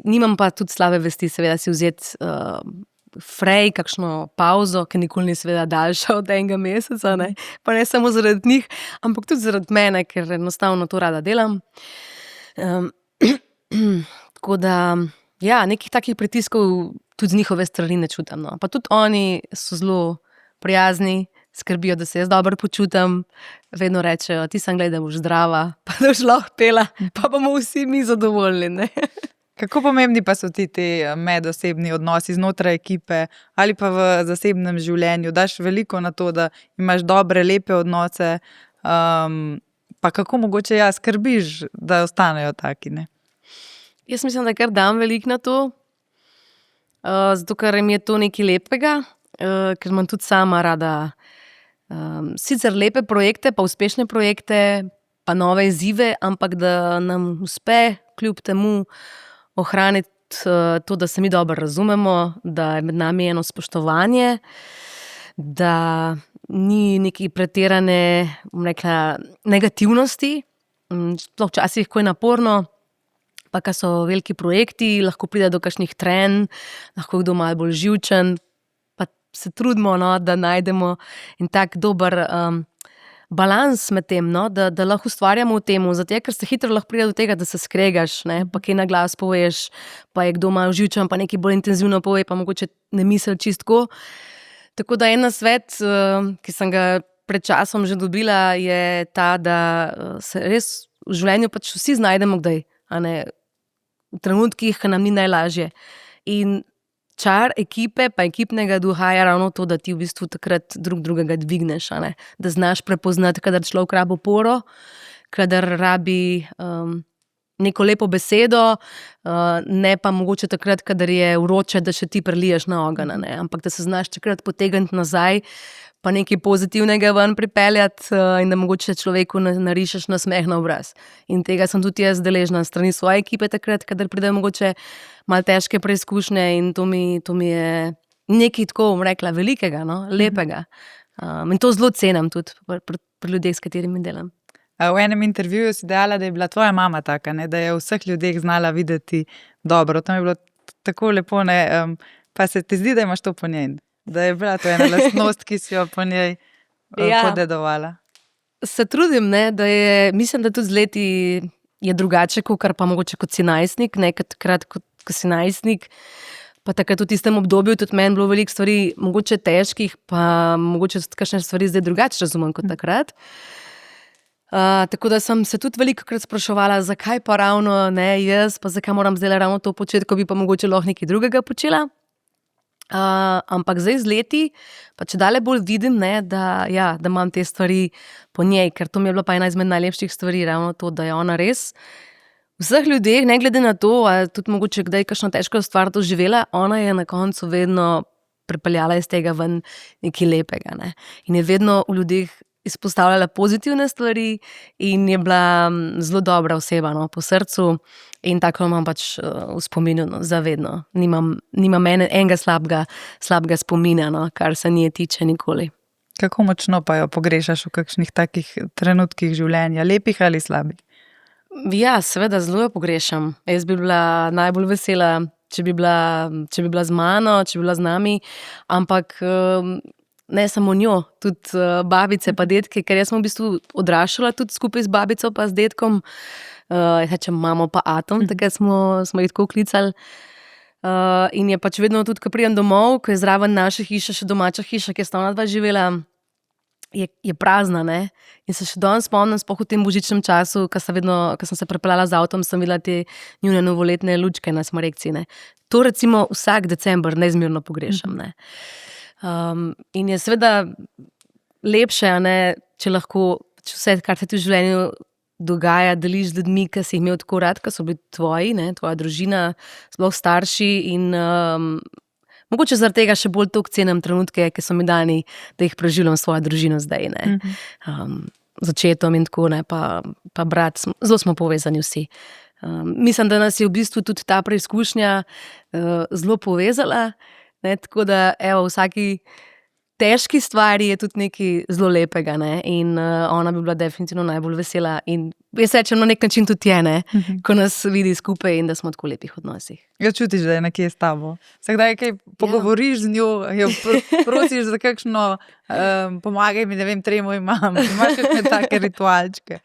nimam pa tudi slabe vesti, seveda si vzeti frej, kakšno pauzo, ki nikoli ni seveda daljša od enega meseca, ne? Pa ne samo zaradi njih, ampak tudi zaradi mene, ker enostavno to rada delam. Tako da, nekih takih pritiskov tudi z njihove strani ne čutim. No. Pa tudi oni so zelo prijazni, skrbijo, da se jaz dobro počutim. Vedno rečejo, ti sem gledal, da boš zdrava, pa da boš lahko pela, pa bomo vsi mi zadovoljni. Ne? Kako pomembni pa so ti medosebni odnosi znotraj ekipe ali pa v zasebnem življenju? Daš veliko na to, da imaš dobre, lepe odnose, pa kako mogoče skrbiš, da ostanejo taki? Ne? Jaz mislim, da kar dam veliko na to, zato ker mi je to nekaj lepega, ker imam tudi sama rada sicer lepe projekte, pa uspešne projekte, pa nove izzive, ampak da nam uspe kljub temu ohraniti to, da se mi dobro razumemo, da je med nami eno spoštovanje, da ni neki pretirane, bom rekla, negativnosti, sploh včasih, ko je naporno, pa ko so veliki projekti, lahko pride do kakšnih trenj, lahko kdo malo bolj živčen, pa se trudimo, da najdemo en tak dober balans med tem, da lahko ustvarjamo v tem, zato ker se hitro lahko pride do tega, da se skregaš, ne, pa kaj na glas poveš, pa je kdo malo živčen, pa nekaj bolj intenzivno pove, pa mogoče ne misli čistko. Tako da en nasvet, ki sem ga pred časom že dobila, je ta, da se res v življenju pač vsi znajdemo kdaj, v trenutkih, ki nam ni najlažje. In čar ekipe pa ekipnega duha je ravno to, da ti v bistvu takrat drugega dvigneš, da znaš prepoznati, kadar človek rabi oporo, kadar rabi neko lepo besedo, ne pa mogoče takrat, kadar je vroče, da še ti preliješ na ogenj, ampak da se znaš takrat potegniti nazaj, pa nekaj pozitivnega ven pripeljati in da mogoče človeku narišeš nasmeh na obraz. In tega sem tudi jaz deležna strani svoje ekipe takrat, kadar pridejo mogoče malo težke preizkušnje in to mi je nekaj tako, bom rekla, velikega, lepega. In to zelo cenim tudi pri ljudeh, s katerimi delam. V enem intervjuju si dejala, da je bila tvoja mama taka, da je v vseh ljudeh znala videti dobro. To mi je bilo tako lepo, pa se ti zdi, da imaš to po njej? Da je bila to ena lastnost, ki si jo po njej podedovala. Se trudim, da je, mislim, da tudi z leti je drugače, kar pa mogoče kot si najstnik, takrat, ko si najstnik, Pa takrat v tistem obdobju tudi meni bilo veliko stvari, mogoče težkih, pa mogoče kakšne stvari zdaj drugače razumem kot takrat. Tako da sem se tudi velikokrat spraševala, zakaj pa ravno ne jaz, pa zakaj moram zdaj ravno to početi, ko bi pa mogoče lahko nekaj drugega počela. Ampak zdaj z leti, pa čedalje bolj vidim, ne, da imam te stvari po njej, ker to mi je bila pa ena izmed najlepših stvari, ravno to, da je ona res vseh ljudeh, ne glede na to, ali tudi mogoče kdaj kakšno težko stvar doživela, ona je na koncu vedno pripeljala iz tega ven nekaj lepega, ne. In je vedno v ljudeh izpostavljala pozitivne stvari in je bila zelo dobra oseba, no, po srcu, in tako imam pač v spominu, no, zavedno. Nimam enega slabega spomina, no, kar se nje tiče nikoli. Kako močno pa jo pogrešaš v kakšnih takih trenutkih življenja, lepih ali slabih? Ja, seveda zelo jo pogrešam. Jaz bi bila najbolj vesela, če bi bila z mano, če bi bila z nami, ampak ne samo njo, tudi babice pa dedke, ker jaz sem v bistvu odraščala tudi skupaj z babico pa z dedkom, mamo pa Atom, takrat smo jih tako klicali. In je pač vedno tudi, ko pridem domov, ko je zraven naše hiše še domača hiša, kjer sta ona dva živela, je prazna, ne? In se še danes spomnim, sploh v tem božičnem času, ko sem se prepeljala z avtom, sem videla te njune novoletne lučke na Smrekci, ne. To recimo vsak december neizmerno pogrešam, ne. In je seveda lepše, ne, če vse, kar se ti v življenju dogaja, deliš z ljudmi, ki si jih imel tako rad, ki so bili tvoji, ne, tvoja družina, sploh starši in mogoče zaradi tega še bolj toliko cenim trenutke, ki so mi dani, da jih preživljam s svojo družino zdaj, ne. Z očetom in tako, ne, pa brat, zelo smo povezani vsi. Mislim, da nas je v bistvu tudi ta preizkušnja zelo povezala, ne, tako da v vsaki težki stvari je tudi nekaj zelo lepega, ne, in ona bi bila definitivno najbolj vesela in jaz rečem, na nek način tudi je, ne, ko nas vidi skupaj in da smo tako lepih odnosih. Ja, čutiš, da je nekje s tabo. Se kdaj kaj pogovoriš z njo, jo prosiš za kakšno, pomagaj mi, ne vem, tremo imam, imaš kakšne take ritualčke.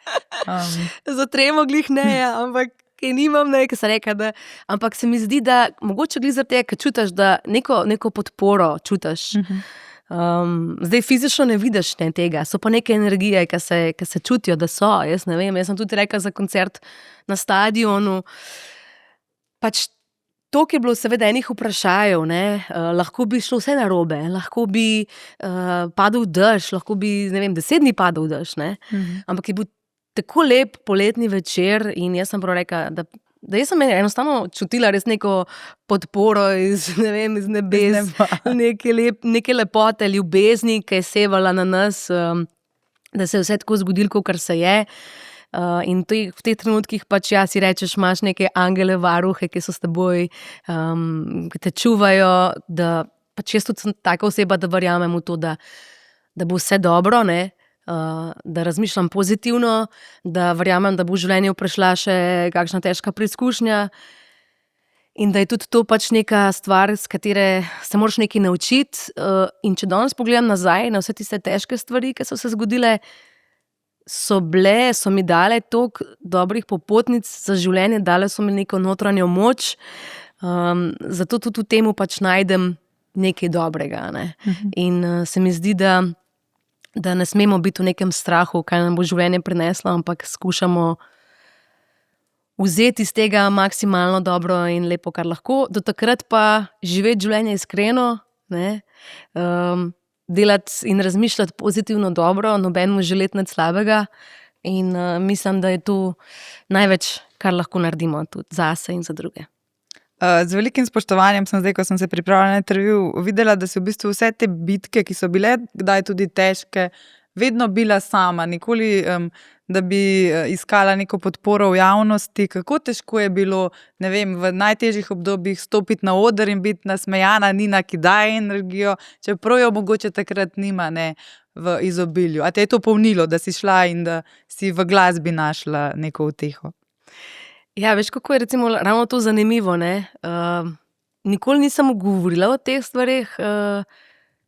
Za tremo glih ne, ampak kaj nimam, ne, kaj sem rekla, ampak se mi zdi, da mogoče glih zaradi tega, ker čutiš, da neko podporo čutiš. Zdaj fizično ne vidiš tega, so pa neke energije, ki se čutijo, da so, jaz ne vem, jaz sem tudi rekla za koncert na stadionu, pač toliko je bilo seveda enih vprašajev, ne, lahko bi šlo vse narobe, lahko bi padel dež, lahko bi, ne vem, 10 dni padel dež, ne, ampak je bil tako lep poletni večer in jaz sem prav rekla, da jaz sem enostavno čutila res neko podporo iz nebes, neke lepote, ljubezni, ki je sevala na nas, da se je vse tako zgodilo, kar se je. In v teh trenutkih pač si rečeš, imaš neke angele varuhe, ki so s teboj, ki te čuvajo, da pač jaz tudi sem taka oseba, da verjamem v to, da bo vse dobro, ne. Da razmišljam pozitivno, da verjamem, da bo v življenju prišla še kakšna težka preizkušnja in da je tudi to pač neka stvar, s katere se moraš nekaj naučiti. In če danes pogledam nazaj na vse tiste težke stvari, ki so se zgodile, so mi dale toliko dobrih popotnic za življenje, dale so mi neko notranjo moč, zato tudi v temu pač najdem nekaj dobrega, ne. In se mi zdi, da ne smemo biti v nekem strahu, kaj nam bo življenje prineslo, ampak skušamo vzeti iz tega maksimalno dobro in lepo, kar lahko. Do takrat pa živeti življenje iskreno, ne, delati in razmišljati pozitivno dobro, nobenemu želeti nič slabega in mislim, da je to največ, kar lahko naredimo tudi zase in za druge. Z velikim spoštovanjem sem zdaj, ko sem se pripravila na intervju, videla, da si v bistvu vse te bitke, ki so bile kdaj tudi težke, vedno bila sama, nikoli, da bi iskala neko podporo v javnosti. Kako težko je bilo, ne vem, v najtežjih obdobjih stopiti na oder in biti nasmejana Nina, ki daje energijo, čeprav jo mogoče takrat nima, ne, v izobilju. A te je to polnilo, da si šla in da si v glasbi našla neko uteho? Ja, veš, kako je recimo ravno to zanimivo, ne. Nikoli nisem govorila o teh stvareh,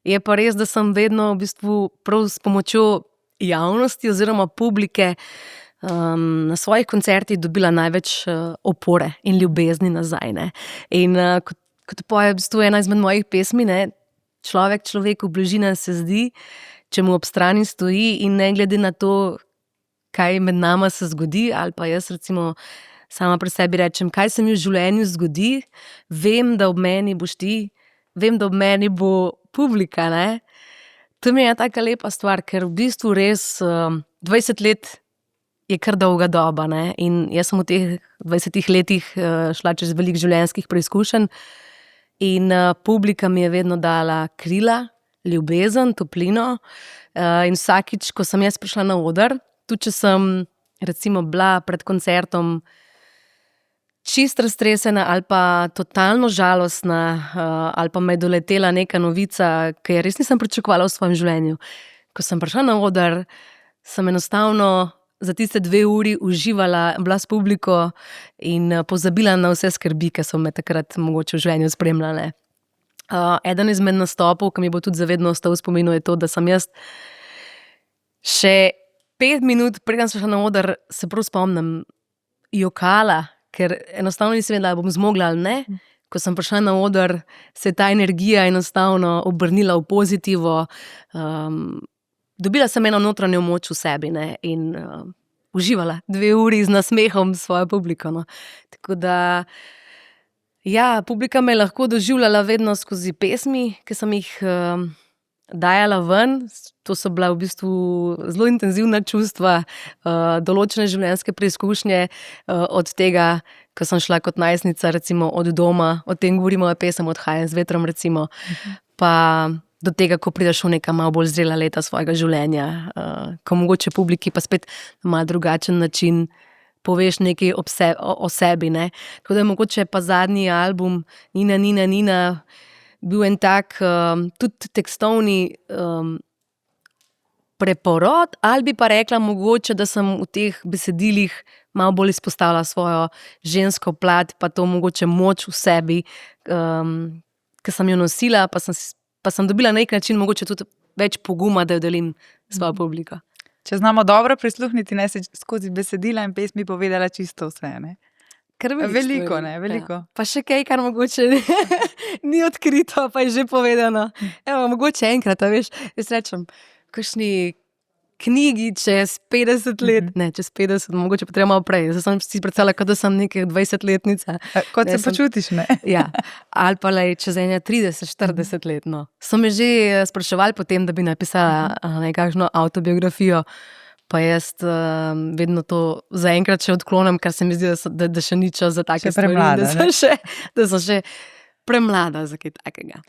je pa res, da sem vedno v bistvu prav s pomočjo javnosti oziroma publike na svojih koncertih dobila največ opore in ljubezni nazaj, ne. In kot poje v bistvu ena izmed mojih pesmi, ne, človek človeku bližina se zdi, če mu ob strani stoji in ne glede na to, kaj med nama se zgodi, ali pa jaz recimo sama pri sebi rečem, kaj se mi v življenju zgodi, vem, da ob meni boš ti, vem, da ob meni bo publika, ne. To mi je taka lepa stvar, ker v bistvu res 20 let je kar dolga doba, ne, in jaz sem v teh 20 letih šla čez veliko življenjskih preizkušenj in publika mi je vedno dala krila, ljubezen, toplino in vsakič, ko sem jaz prišla na oder, tudi če sem recimo bila pred koncertom čist raztresena ali pa totalno žalostna ali pa me je doletela neka novica, ki je res nisem pričakovala v svojem življenju. Ko sem prišla na oder, sem enostavno za tiste 2 uri uživala, bila s publiko in pozabila na vse skrbi, ki so me takrat mogoče v življenju spremljale. Eden izmed nastopov, ki mi bo tudi zavedno ostal v spominu, je to, da sem jaz še 5 minut, preden sem šla na oder, se prav spomnim, jokala, ker enostavno nisem vedela, ali bom zmogla ali ne. Ko sem prišla na oder, se je ta energija enostavno obrnila v pozitivo. Dobila sem eno notranjo moč v sebi, ne, in uživala 2 uri z nasmehom s svojo publiko, no. Tako da, ja, publika me je lahko doživljala vedno skozi pesmi, ki sem jih dajala ven. To so bila v bistvu zelo intenzivna čustva, določene življenjske preizkušnje, od tega, ko sem šla kot najstnica recimo od doma, o tem govori moja pesem Odhajam z vetrom recimo, pa do tega, ko prideš v neka malo bolj zrela leta svojega življenja, ko mogoče publiki pa spet na malo drugačen način poveš nekaj o sebi, ne. Tako da je mogoče pa zadnji album Nina bil en tak tudi tekstovni preporod, ali bi pa rekla mogoče, da sem v teh besedilih malo bolj izpostavila svojo žensko plat, pa to mogoče moč v sebi, ki sem jo nosila, pa sem dobila na nek način mogoče tudi več poguma, da jo delim s svojo publiko. Če znamo dobro prisluhniti, ne, si skozi besedila in pesmi povedala čisto vse, ne? Veliko, ne, veliko. Ja. Pa še kaj, kar mogoče ni odkrito, pa je že povedano. Evo, mogoče enkrat, a veš, jaz rečem, kakšni knjigi čez 50 let, ne, čez 50, mogoče pa treba malo prej. Zdaj sem si predstavljala, kot da sem neka 20-letnica. Kot se počutiš, ne? Ja, ali pa lej, čez 30-40 let, no. So me že spraševali potem, da bi napisala nekakšno avtobiografijo, pa jaz vedno to zaenkrat še odklonim, ker se mi zdi, da še ni čas za take stvari, da sem še premlada za kaj takega.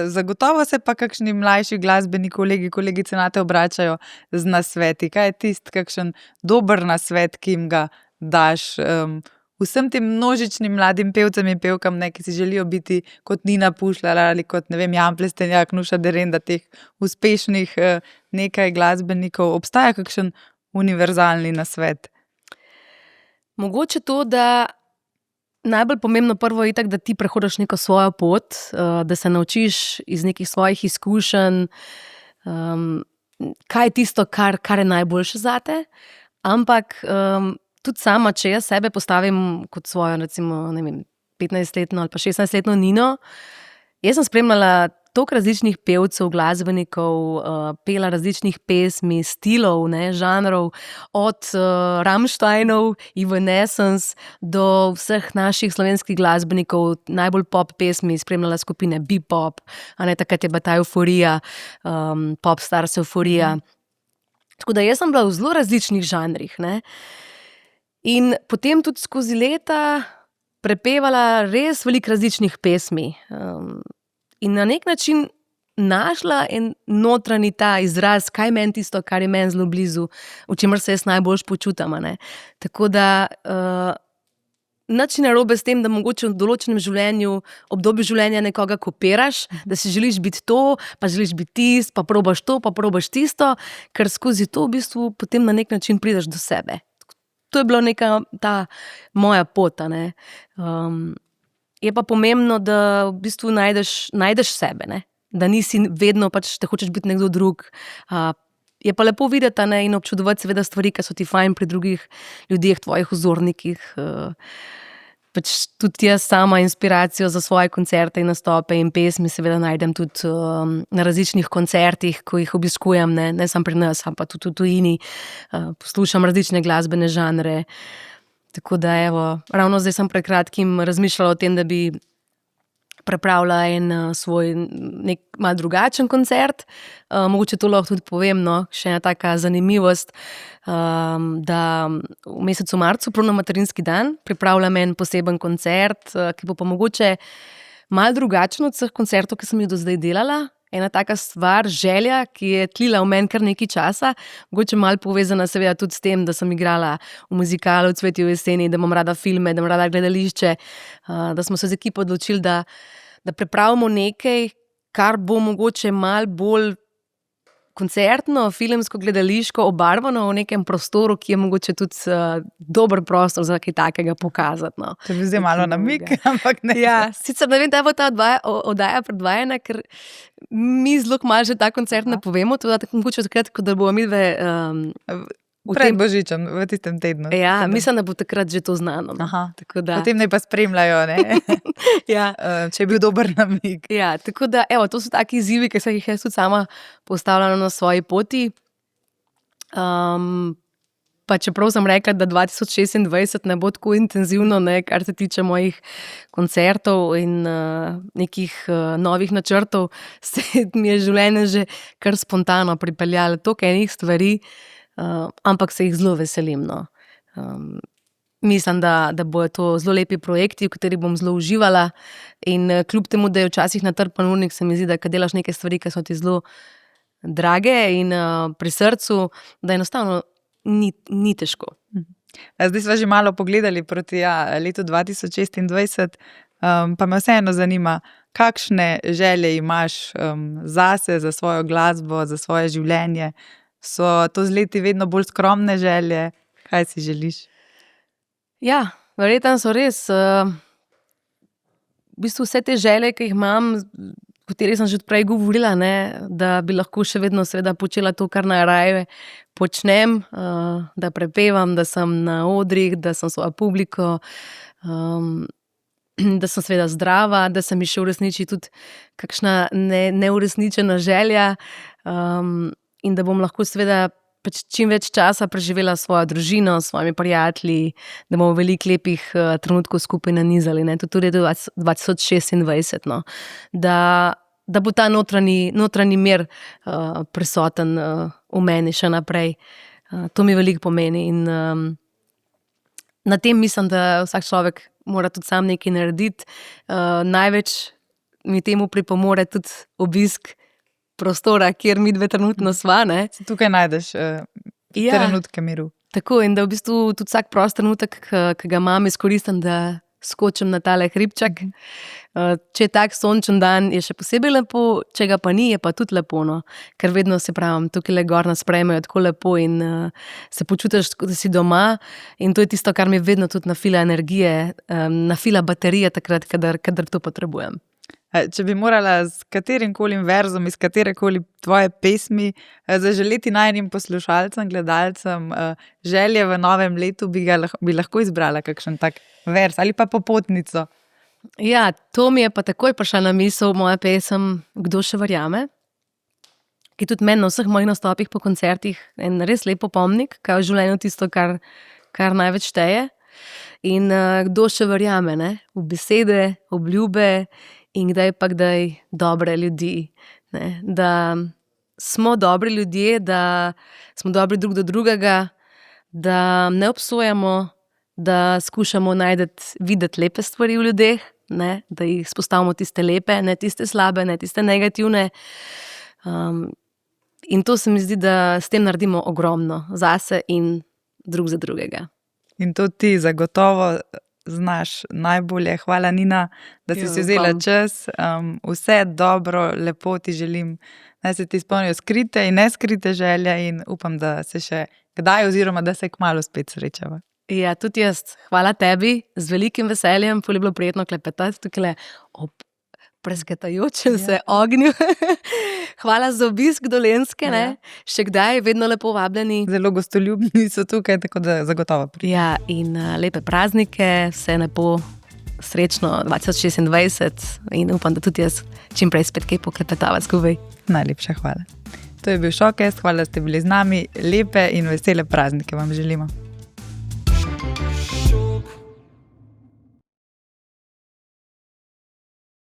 Zagotovo se pa kakšni mlajši glasbeni kolegi, kolegice nate obračajo z nasveti. Kaj je tisti kakšen dober nasvet, ki jim ga daš vsem tem množičnim mladim pevcem in pevkam, ne, ki si želijo biti kot Nina Pušlar ali kot, ne vem, Jan Plestenjak, Nuša Derenda, teh uspešnih nekaj glasbenikov. Obstaja kakšen univerzalni nasvet? Mogoče to, da najbolj pomembno prvo je itak, da ti prehodiš neko svojo pot, da se naučiš iz nekih svojih izkušenj, kaj je tisto, kar je najboljše zate, ampak tudi sama, če jaz sebe postavim kot svojo, recimo, ne vem, 15-letno ali pa 16-letno Nino, jaz sem spremljala toliko različnih pevcev, glasbenikov, pela različnih pesmi, stilov, ne, žanrov, od Rammsteinov, Evanescence do vseh naših slovenskih glasbenikov, najbolj pop pesmi, spremljala skupine Bebop, a ne, takrat je bila ta Euforija, Popstars Euforija. Tako da jaz sem bila v zelo različnih žanrih, ne. In potem tudi skozi leta prepevala res veliko različnih pesmi. In na nek način našla en notranji ta izraz, kaj meni tisto, kar je meni zelo blizu, v čemer se jaz najbolj počutam, ne. Tako da nič ni narobe s tem, da mogoče v določenem življenju, obdobju življenja nekoga kopiraš, da si želiš biti to, pa želiš biti tisto, pa probaš to, pa probaš tisto, ker skozi to v bistvu potem na nek način prideš do sebe. To je bila neka ta moja pot, ne. Je pa pomembno, da v bistvu najdeš sebe, ne. Da nisi vedno pač, da hočeš biti nekdo drug. Je pa lepo videti, ne, in občudovati seveda stvari, ki so ti fajn pri drugih ljudeh, tvojih vzornikih. pač tudi jaz sama inspiracijo za svoje koncerte in nastope in pesmi seveda najdem tudi na različnih koncertih, ko jih obiskujem, ne samo pri nas, ampak tudi v tujini. Poslušam različne glasbene žanre. Tako da ravno zdaj sem pred kratkim razmišljala o tem, da bi pripravila en svoj nek malo drugačen koncert. Mogoče to lahko tudi povem, še ena taka zanimivost, da v mesecu marcu, prav na materinski dan, pripravljam en poseben koncert, ki bo pa mogoče malo drugačen od vseh koncertov, ki sem jih do zdaj delala. Ena taka stvar, želja, ki je tlila v meni kar nekaj časa, mogoče malo povezana seveda tudi s tem, da sem igrala v muzikalu Cvetje v jeseni, da imam rada filme, da imam rada gledališče, da smo se z ekipo odločili, da pripravimo nekaj, kar bo mogoče malo bolj koncertno, filmsko, gledališko obarvano v nekem prostoru, ki je mogoče tudi dober prostor za kaj takega pokazati. To bi zdaj malo namig, ampak ne. Ja, sicer ne vem, da bo ta oddaja predvajana, ker mi zelo malo že ta koncert ne povemo, to da mogoče takrat, ko da bomo midve pred Božičem, v tistem tednu. Ja, mislim, da bo takrat že to znano. Potem naj pa spremljajo, ne? Ja. Če je bil dober namig. Ja, tako da, to so taki izzivi, ki sem jih jaz tudi sama postavljala na svoji poti. Pa čeprav sem rekla, da 2026 ne bo tako intenzivno, kar se tiče mojih koncertov in nekih novih načrtov, se mi je življenje že kar spontano pripeljalo toliko enih stvari, ampak se jih zelo veselim. Mislim, da bojo to zelo lepi projekti, v katerih bom zelo uživala, in kljub temu, da je včasih natrpan urnik, se mi zdi, da kad delaš neke stvari, ki so ti zelo drage in pri srcu, da enostavno ni težko. Zdaj sva že malo pogledali proti letu 2026, pa me vseeno zanima, kakšne želje imaš zase, za svojo glasbo, za svoje življenje? So to z leti vedno bolj skromne želje? Kaj si želiš? Ja, verjetno so res. V bistvu vse te želje, ki jih imam, o katerih sem že prej govorila, da bi lahko še vedno seveda počela to, kar najraje počnem, da prepevam, da sem na odrih, da sem svojo publiko, da sem seveda zdrava, da se mi še uresniči tudi kakšna neuresničena želja, in da bom lahko seveda čim več časa preživela s svojo družino, s svojimi prijatelji, da bomo veliko lepih trenutkov skupaj nanizali, tudi 2026, da bo ta notranji mir prisoten v meni še naprej. To mi veliko pomeni in na tem mislim, da vsak človek mora tudi sam nekaj narediti. Največ mi temu pripomore tudi obisk prostora, kjer mi dve trenutno sva. Tukaj najdeš trenutke miru. Tako, in da v bistvu tudi vsak prost trenutek, ki ga imam, izkoristim, da skočim na tale hribček. Če je tak sončen dan, je še posebej lepo, če ga pa ni, je pa tudi lepo, ker vedno se pravim, tukaj le gor nas sprejmejo tako lepo in se počutiš, da si doma, in to je tisto, kar mi vedno tudi nafila energije, nafila baterije takrat, kadar to potrebujem. Če bi morala s katerimkoli verzom, iz katerekoli tvoje pesmi zaželeti najnim poslušalcem, gledalcem želje v novem letu, bi lahko izbrala kakšen tak verz ali pa popotnico? Ja, to mi je pa takoj prišla na misel moja pesem Kdo še verjame, ki tudi meni na vseh mojih nastopih po koncertih en res lep opomnik, kaj je v življenju tisto, kar največ šteje. In kdo še verjame, v besede, obljube, in kdaj pa kdaj dobre ljudi, da smo dobri ljudje, da smo dobri drug do drugega, da ne obsojamo, da skušamo videti lepe stvari v ljudeh, da jih spostavimo tiste lepe, ne tiste slabe, ne tiste negativne. In to se mi zdi, da s tem naredimo ogromno zase in drug za drugega. In to ti zagotovo znaš najbolje. Hvala, Nina, da si vzela čas. Vse dobro, lepo ti želim, da se ti izpolnijo skrite in neskrite želje, in upam, da se še kdaj oziroma da se kmalu spet srečava. Ja, tudi jaz. Hvala tebi, z velikim veseljem, ful je bilo prijetno klepetati tukaj ob presketajočem se ognju. Hvala za obisk Dolenjske, še kdaj, vedno lepo vabljeni. Zelo gostoljubni so tukaj, tako da zagotovo pridem. Ja, in lepe praznike, vse lepo srečno 2026 in upam, da tudi jaz čim prej spet kaj poklepetava skupaj. Najlepša hvala. To je bil Showcast, hvala, da ste bili z nami, lepe in vesele praznike vam želimo.